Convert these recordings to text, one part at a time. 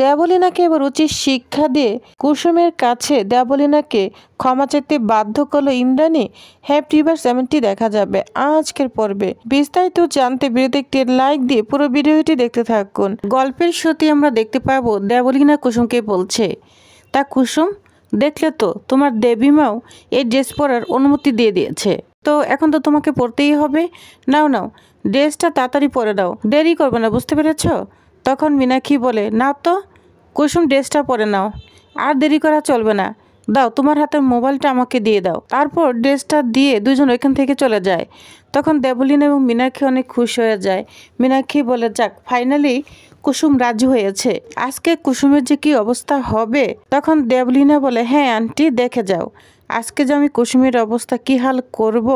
দেবলীনাকে এবার উচিত শিক্ষা দিয়ে কুসুমের কাছে দেবলীনাকে ক্ষমা চাইতে বাধ্য করলো ইন্দ্রাণী। হ্যাপি ভার্স এমনটি দেখা যাবে আজকের পর্বে। বিস্তারিত জানতে ভিডিওতে একটি লাইক দিয়ে পুরো ভিডিওটি দেখতে থাকুন। গল্পের শুরুতে আমরা দেখতে পাবো দেবলীনা কুসুমকে বলছে, তা কুসুম দেখলে তো তোমার দেবীমাও এই ড্রেস পরার অনুমতি দিয়ে দিয়েছে, তো এখন তো তোমাকে পরতেই হবে। নাও নাও ড্রেসটা তাড়াতাড়ি পরে দাও, দেরি করবে না, বুঝতে পেরেছ? তখন মীনাক্ষী বলে, না তো কুসুম ড্রেসটা পরে নাও, আর দেরি করা চলবে না, দাও তোমার হাতের মোবাইলটা আমাকে দিয়ে দাও। তারপর ড্রেসটা দিয়ে দুজন ওইখান থেকে চলে যায়। তখন দেবলীনা এবং মীনাক্ষী অনেক খুশি হয়ে যায়। মীনাক্ষী বলে, যাক ফাইনালি কুসুম রাজি হয়েছে, আজকে কুসুমের যে কি অবস্থা হবে। তখন দেবলীনা বলে, হ্যাঁ আন্টি দেখে যাও আজকে যে আমি কুসুমের অবস্থা কি হাল করব।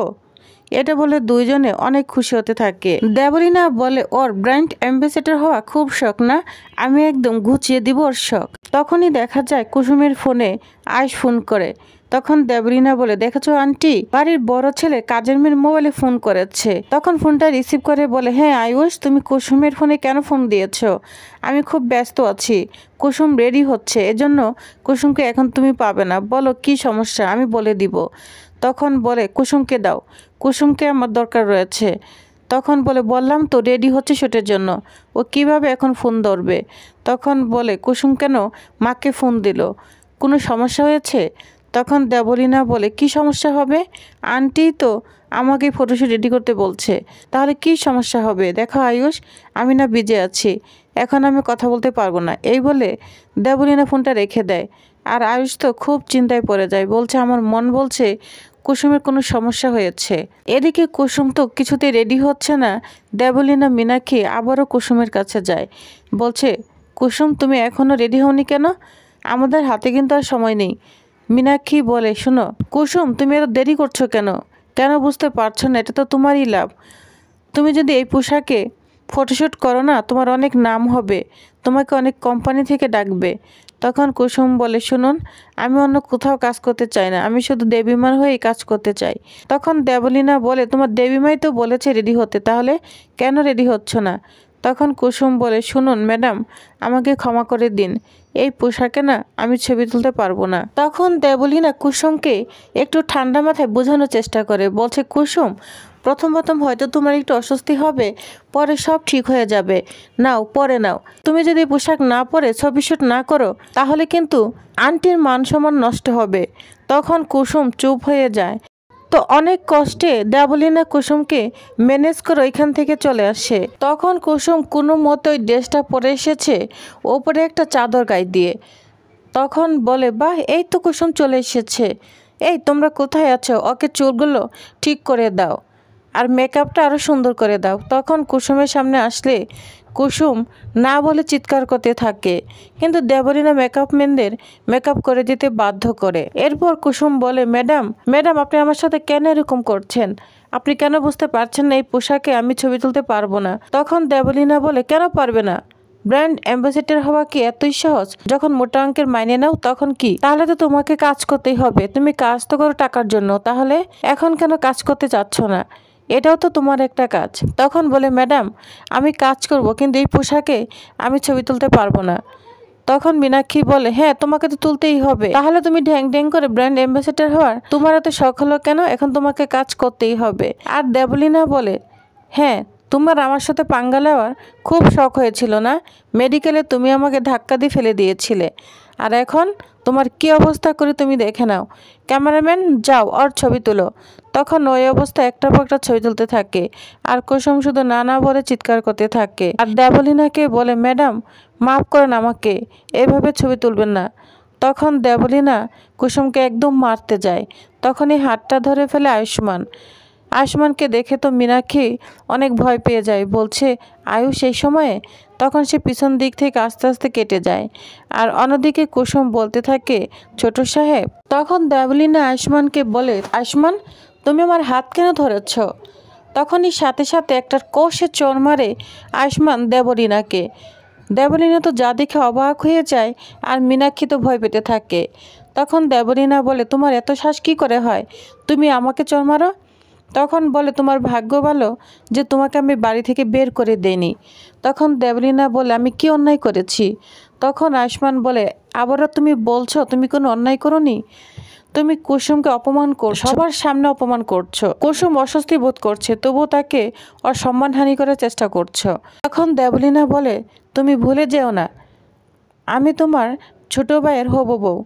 এটা বলে দুইজনে অনেক খুশি হতে থাকে। দেবলীনা বলে, ওর ব্র্যান্ড অ্যাম্বাসেডর হওয়া খুব শখ না, আমি একদম ঘুচিয়ে দিব ওর শখ। তখনই দেখা যায় কুসুমের ফোনে আয়ুষ ফোন করে। তখন দেবলীনা বলে, দেখেছো আন্টি, বাড়ির বড় ছেলে কাজের মেয়ের মোবাইলে ফোন করেছে। তখন ফোনটা রিসিভ করে বলে, হ্যাঁ আয়ুষ, তুমি কুসুমের ফোনে কেন ফোন দিয়েছো? আমি খুব ব্যস্ত আছি, কুসুম রেডি হচ্ছে, এজন্য কুসুমকে এখন তুমি পাবে না, বলো কি সমস্যা আমি বলে দিব। তখন বলে, কুসুমকে দাও, কুসুমকে আমার দরকার রয়েছে। তখন বলে, বললাম তো রেডি হচ্ছে সেটার জন্য, ও কিভাবে এখন ফোন ধরবে। তখন বলে, কুসুম কেন মাকে ফোন দিল, কোনো সমস্যা হয়েছে? তখন দেবলীনা বলে, কি সমস্যা হবে, আন্টি তো আমাকে ফটোশুট রেডি করতে বলছে, তাহলে কি সমস্যা হবে। দেখো আয়ুষ, আমি না বিজে আছি, এখন আমি কথা বলতে পারবো না। এই বলে দেবলীনা ফোনটা রেখে দেয়। আর আয়ুষ তো খুব চিন্তায় পড়ে যায়, বলছে আমার মন বলছে কুসুমের কোনো সমস্যা হয়েছে। এদিকে কুসুম তো কিছুতেই রেডি হচ্ছে না। দেবলীনা মীনাক্ষী আবারও কুসুমের কাছে যায়, বলছে, কুসুম তুমি এখনও রেডি হওনি কেন? আমাদের হাতে কিন্তু আর সময় নেই। মীনাক্ষী বলে, শোনো কুসুম, তুমি এত দেরি করছো কেন? কেন বুঝতে পারছো না? এটা তো তোমারই লাভ। তুমি যদি এই পোশাকে ফটোশ্যুট করো না, তোমার অনেক নাম হবে, তোমাকে অনেক কোম্পানি থেকে ডাকবে। তখন কুসুম বলে, শুনুন, আমি অন্য কোথাও কাজ করতে চাই না, আমি শুধু দেবীমার হয়েই কাজ করতে চাই। তখন দেবলীনা বলে, তোমার দেবীমাই তো বলেছে রেডি হতে, তাহলে কেন রেডি হচ্ছ না? তখন কুসুম বলে, শুনুন ম্যাডাম, আমাকে ক্ষমা করে দিন, এই পোশাকে না আমি ছবি তুলতে পারবো না। তখন দেবলীনা কুসুমকে একটু ঠান্ডা মাথায় বোঝানোর চেষ্টা করে, বলছে, কুসুম প্রথম প্রথম হয়তো তোমার একটু অস্বস্তি হবে, পরে সব ঠিক হয়ে যাবে, নাও পরে নাও। তুমি যদি পোশাক না পরে ছবি শুট না করো, তাহলে কিন্তু আন্টির মান সম্মান নষ্ট হবে। তখন কুসুম চুপ হয়ে যায়। তো অনেক কষ্টে দেবলীনা কুসুমকে ম্যানেজ করে ওইখান থেকে চলে আসে। তখন কুসুম কোনো মতো ওই ড্রেসটা পরে এসেছে, ওপরে একটা চাদর গায়ে দিয়ে। তখন বলে, বাহ, এই তো কুসুম চলে এসেছে, এই তোমরা কোথায় আছো, ওকে চুলগুলো ঠিক করে দাও আর মেকআপটা আরও সুন্দর করে দাও। তখন কুসুমের সামনে আসলে কুসুম না বলে চিৎকার করতে থাকে, কিন্তু দেবলীনা মেকআপ ম্যানদের মেকআপ করে দিতে বাধ্য করে। এরপর কুসুম বলে, ম্যাডাম ম্যাডাম আপনি আমার সাথে কেন এরকম করছেন? আপনি কেন বুঝতে পারছেন না এই পোশাকে আমি ছবি তুলতে পারবো না? তখন দেবলীনা বলে, কেন পারবে না? ব্র্যান্ড অ্যাম্বাসেডর হওয়া কি এতই সহজ? যখন মোটা অঙ্কের মাইনে নাও তখন কি? তাহলে তো তোমাকে কাজ করতেই হবে, তুমি কাজ তো করো টাকার জন্য, তাহলে এখন কেন কাজ করতে চাচ্ছ না? এটাও তো তোমার একটা কাজ। তখন বলে, ম্যাডাম আমি কাজ করব, কিন্তু এই পোশাকে আমি ছবি তুলতে পারবো না। তখন মীনাক্ষী বলে, হ্যাঁ তোমাকে তো তুলতেই হবে, তাহলে তুমি ঢ্যাং ঢ্যাং করে ব্র্যান্ড অ্যাম্বাসেডর হওয়ার তোমার এত শখ হলো কেন? এখন তোমাকে কাজ করতেই হবে। আর দেবলীনা বলে, হ্যাঁ তোমার আমার সাথে পাঙ্গা নেওয়ার খুব শখ হয়েছিল না? মেডিকেলে তুমি আমাকে ধাক্কা দিয়ে ফেলে দিয়েছিলে, আর এখন তোমার কি অবস্থা করে তুমি দেখে নাও। ক্যামেরাম্যান যাও ওর ছবি তুলো। তখন ওই অবস্থা একটার পর একটা ছবি তুলতে থাকে, আর কুসুম শুধু না না বলে চিৎকার করতে থাকে। আর দেবলীনাকে বলে, ম্যাডাম মাফ করেন আমাকে, এভাবে ছবি তুলবেন না। তখন দেবলীনা কুসুমকে একদম মারতে যায়, তখনই হাতটা ধরে ফেলে আয়ুষ্মান। আয়ুষ্মানকে দেখে তো মীনাক্ষী অনেক ভয় পেয়ে যায়, বলছে, আয়ুষ এই সময়ে? তখন সে পিছন দিক থেকে আস্তে আস্তে কেটে যায়। আর অন্যদিকে কুসুম বলতে থাকে, ছোট সাহেব। তখন দেবলীনা আয়ুষ্মানকে বলে, আয়ুষ্মান তুমি আমার হাত কেন ধরেছ? তখনই সাথে সাথে একটা কষে চড় মারে আয়ুষ্মান দেবলীনাকে। দেবলীনা তো যা দেখে অবাক হয়ে যায়, আর মীনাক্ষী তো ভয় পেতে থাকে। তখন দেবলীনা বলে, তোমার এত সাহস কী করে হয়, তুমি আমাকে চড় মারো? তখন বলে, তোমার ভাগ্য ভালো যে তোমাকে আমি বাড়ি থেকে বের করে দেইনি। তখন দেবলীনা বলে, আমি কি অন্যায় করেছি? তখন আয়ুষ্মান বলে, আবারও তুমি বলছো তুমি কোনো অন্যায় করোনি? তুমি কুসুমকে অপমান করছো, সবার সামনে অপমান করছো। কুসুম অস্বস্তি বোধ করছে, তবুও তাকে অসম্মানহানি করার চেষ্টা করছো। তখন দেবলীনা বলে, তুমি ভুলে যেও না আমি তোমার ছোট ভাইয়ের হবু বউ,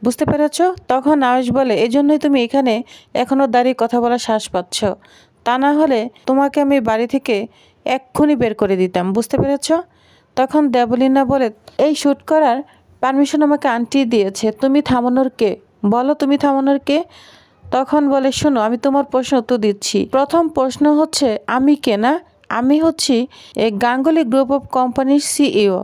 বুঝতে পেরেছ? তখন আয়ুষ বলে, এজন্যই তুমি এখানে এখনো দাঁড়িয়ে কথা বলার সাহস পাচ্ছ, তা না হলে তোমাকে আমি বাড়ি থেকে এক্ষুনি বের করে দিতাম, বুঝতে পেরেছ? তখন দেবলীনা বলে, এই শ্যুট করার পারমিশন আমাকে আন্টি দিয়েছে, তুমি থামানোর কে? বলো তুমি থামানোর কে? তখন বলে, শোনো আমি তোমার প্রশ্ন উত্তর দিচ্ছি। প্রথম প্রশ্ন হচ্ছে আমি কে না? আমি হচ্ছি এই গাঙ্গুলি গ্রুপ অফ কোম্পানির সিইও।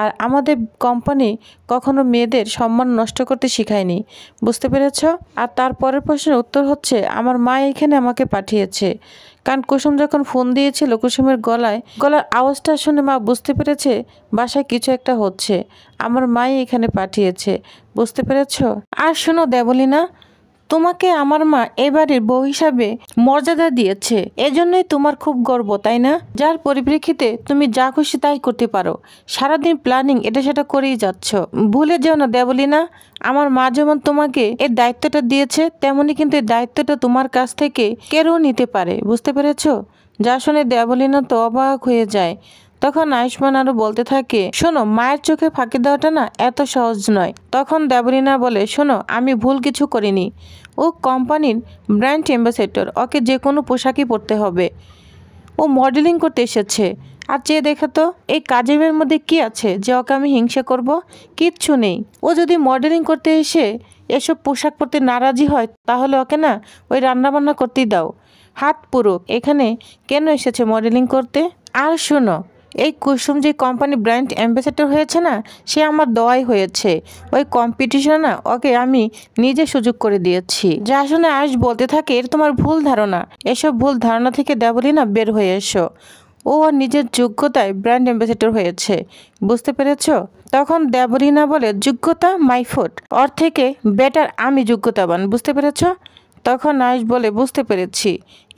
আর আমাদের কোম্পানি কখনো মেয়েদের সম্মান নষ্ট করতে শেখায়নি, বুঝতে পেরেছ? আর তারপরের প্রশ্নের উত্তর হচ্ছে আমার মা এখানে আমাকে পাঠিয়েছে। কারণ কুসুম যখন ফোন দিয়েছিল, কুসুমের গলার আওয়াজটা শুনে মা বুঝতে পেরেছে বাসায় কিছু একটা হচ্ছে। আমার মাই এখানে পাঠিয়েছে, বুঝতে পেরেছ? আর শোনো দেবলীনা, তোমাকে আমার মা এ বাড়ির বউ হিসাবে মর্যাদা দিয়েছে, এজন্যই তোমার খুব গর্ব, তাই না? যার পরিপ্রেক্ষিতে তুমি যা খুশি তাই করতে পারো, সারাদিন প্ল্যানিং এটা সেটা করেই যাচ্ছ। ভুলে যেও না দেবলীনা, আমার মা যেমন তোমাকে এই দায়িত্বটা দিয়েছে, তেমনি কিন্তু এই দায়িত্বটা তোমার কাছ থেকে কেউ নিতে পারে, বুঝতে পেরেছ? যা শুনে দেবলীনা তো অবাক হয়ে যায়। তখন আয়ুষ্মান আরো বলতে থাকে, শোনো মায়ের চোখে ফাঁকি দেওয়াটা না এত সহজ নয়। তখন দেবলীনা বলে, শোনো আমি ভুল কিছু করিনি, ও কোম্পানির ব্র্যান্ড অ্যাম্বাসেডর, ওকে যে কোনো পোশাকই পরতে হবে। ও মডেলিং করতে এসেছে, আর চেয়ে দেখে তো এই কাজের মধ্যে কি আছে যে ওকে আমি হিংসা করব? কিচ্ছু নেই। ও যদি মডেলিং করতে এসে এসব পোশাক পরতে নারাজি হয়, তাহলে ওকে না ওই রান্নাবান্না করতেই দাও। হাত পুরুক, এখানে কেন এসেছে মডেলিং করতে? আর শোনো, এই কুসুম যে কোম্পানি ব্র্যান্ড অ্যাম্বাসেডর হয়েছে না, সে আমার দোয়াই হয়েছে। ওই কম্পিটিশনে না ওকে আমি নিজে সুযোগ করে দিয়েছি। যা শুনে আয়ুষ বলতে থাকে, এর তোমার ভুল ধারণা, এসব ভুল ধারণা থেকে দেবলীনা বের হয়ে এসো। ও আর নিজের যোগ্যতায় ব্র্যান্ড অ্যাম্বাসেডর হয়েছে, বুঝতে পেরেছ? তখন দেবলীনা বলে, যোগ্যতা মাই ফুট, ওর থেকে বেটার আমি যোগ্যতাবান, বুঝতে পেরেছ? তখন আয়ুষ বলে, বুঝতে পেরেছি,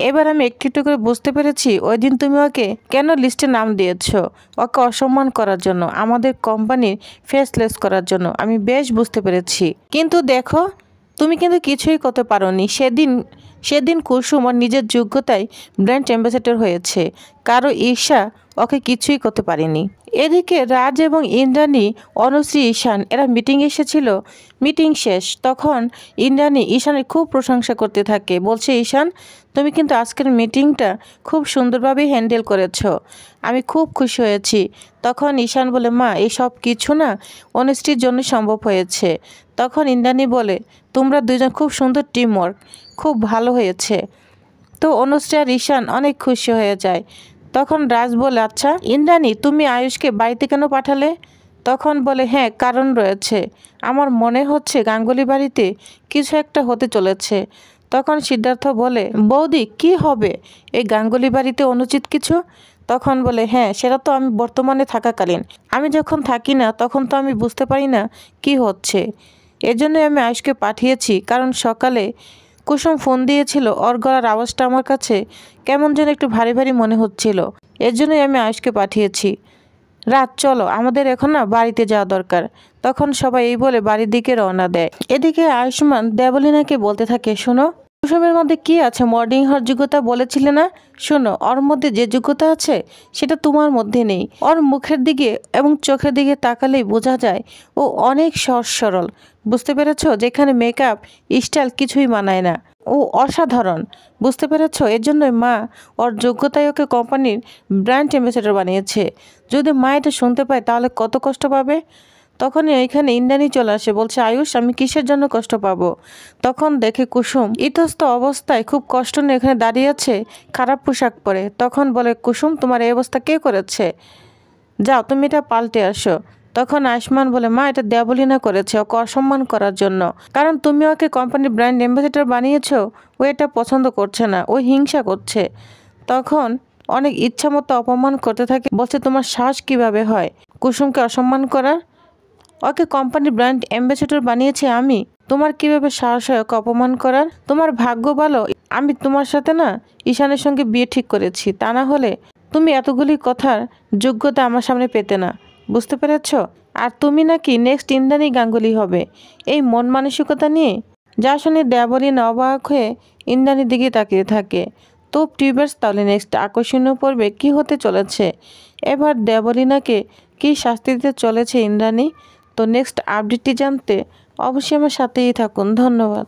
এবার আমি একটু একটু করে বুঝতে পেরেছি ওই দিন তুমি ওকে কেন লিস্টে নাম দিয়েছ, ওকে অসম্মান করার জন্য, আমাদের কোম্পানির ফেসলেস করার জন্য। আমি বেশ বুঝতে পেরেছি, কিন্তু দেখো তুমি কিন্তু কিছুই করতে পারোনি। সেদিন কুসুম ওর নিজের যোগ্যতায় ব্র্যান্ড অ্যাম্বাসেডর হয়েছে, কারো ঈর্ষা ওকে কিছুই করতে পারেনি। এদিকে রাজ এবং ইন্দ্রাণী, অনুশ্রী, ঈশান এরা মিটিং এসেছিল। মিটিং শেষ, তখন ইন্দ্রাণী ঈশানের খুব প্রশংসা করতে থাকে, বলছে, ঈশান তুমি কিন্তু আজকের মিটিংটা খুব সুন্দরভাবে হ্যান্ডেল করেছো, আমি খুব খুশি হয়েছি। তখন ঈশান বলে, মা এই সব কিছু না অনুশ্রীর জন্য সম্ভব হয়েছে। তখন ইন্দ্রাণী বলে, তোমরা দুজন খুব সুন্দর টিম ওয়ার্ক, খুব ভালো হয়েছে। তো অনুশ্রী আর ঈশান অনেক খুশি হয়ে যায়। তখন রাজ বলে, আচ্ছা ইন্দ্রাণী তুমি আয়ুষকে বাড়িতে কেন পাঠালে? তখন বলে, হ্যাঁ কারণ রয়েছে, আমার মনে হচ্ছে গাঙ্গুলি বাড়িতে কিছু একটা হতে চলেছে। তখন সিদ্ধার্থ বলে, বৌদি কি হবে এই গাঙ্গুলি বাড়িতে অনুচিত কিছু? তখন বলে, হ্যাঁ সেটা তো আমি বর্তমানে থাকাকালীন, আমি যখন থাকি না তখন তো আমি বুঝতে পারি না কি হচ্ছে। এজন্যই আমি আয়ুষকে পাঠিয়েছি, কারণ সকালে কুসুম ফোন দিয়েছিল, ওর গলার আওয়াজটা আমার কাছে কেমন যেন একটু ভারী ভারী মনে হচ্ছিল, এর জন্যই আমি আয়ুষকে পাঠিয়েছি। রাত চলো আমাদের এখন না বাড়িতে যাওয়া দরকার। তখন সবাই এই বলে বাড়ির দিকে রওনা দেয়। এদিকে আয়ুষ্মান দেবলীনাকে বলতে থাকে, শোনো কুসুমের মধ্যে কি আছে, মডেলিং হওয়ার যোগ্যতা বলেছিলে না? শোনো ওর মধ্যে যে যোগ্যতা আছে সেটা তোমার মধ্যে নেই। ওর মুখের দিকে এবং চোখের দিকে তাকালেই বোঝা যায় ও অনেক সহজ সরল, বুঝতে পেরেছো? যেখানে মেকআপ স্টাইল কিছুই মানায় না, ও অসাধারণ, বুঝতে পেরেছ? এর জন্যই মা ওর যোগ্যতায় ওকে কোম্পানির ব্র্যান্ড অ্যাম্বাসেডর বানিয়েছে। যদি মা এটা শুনতে পায় তাহলে কত কষ্ট পাবে। তখনই এখানে ইন্দ্রাণী চলে আসে, বলছে, আয়ুষ আমি কিসের জন্য কষ্ট পাবো? তখন দেখে কুসুম ইতস্ত অবস্থায় খুব কষ্ট নিয়ে এখানে দাঁড়িয়ে আছে, খারাপ পোশাক পরে। তখন বলে, কুসুম তোমার এই অবস্থা কে করেছে? যাও তুমি এটা পাল্টে আসো। তখন আয়ুষ্মান বলে, মা এটা দেবলীনা করেছে ওকে অসম্মান করার জন্য, কারণ তুমি ওকে কোম্পানির ব্র্যান্ড অ্যাম্বাসেডর বানিয়েছো, ও এটা পছন্দ করছে না, ও হিংসা করছে। তখন অনেক ইচ্ছামতো অপমান করতে থাকে, বলছে, তোমার সাহস কিভাবে হয় কুসুমকে অসম্মান করার? ওকে কোম্পানির ব্র্যান্ড অ্যাম্বাসেডর বানিয়েছে আমি, তোমার কিভাবে সাহস হয় ওকে অপমান করার? তোমার ভাগ্য ভালো আমি তোমার সাথে না ঈশানের সঙ্গে বিয়ে ঠিক করেছি, তা না হলে তুমি এতগুলি কথার যোগ্যতা আমার সামনে পেতে না, বুঝতে পেরেছ? আর তুমি নাকি নেক্সট ইন্দ্রাণী গাঙ্গুলি হবে, এই মন মানসিকতা নিয়ে। যা শুনে দেবলীনা অবাক হয়ে ইন্দ্রাণীর দিকে তাকিয়ে থাকে। তো টিউবার্স, তাহলে নেক্সট আকর্ষণীয় পর্বে কি হতে চলেছে? এবার দেবলীনাকে কি শাস্তি দিতে চলেছে ইন্দ্রাণী? তো নেক্সট আপডেটটি জানতে অবশ্যই আমার সাথেই থাকুন। ধন্যবাদ।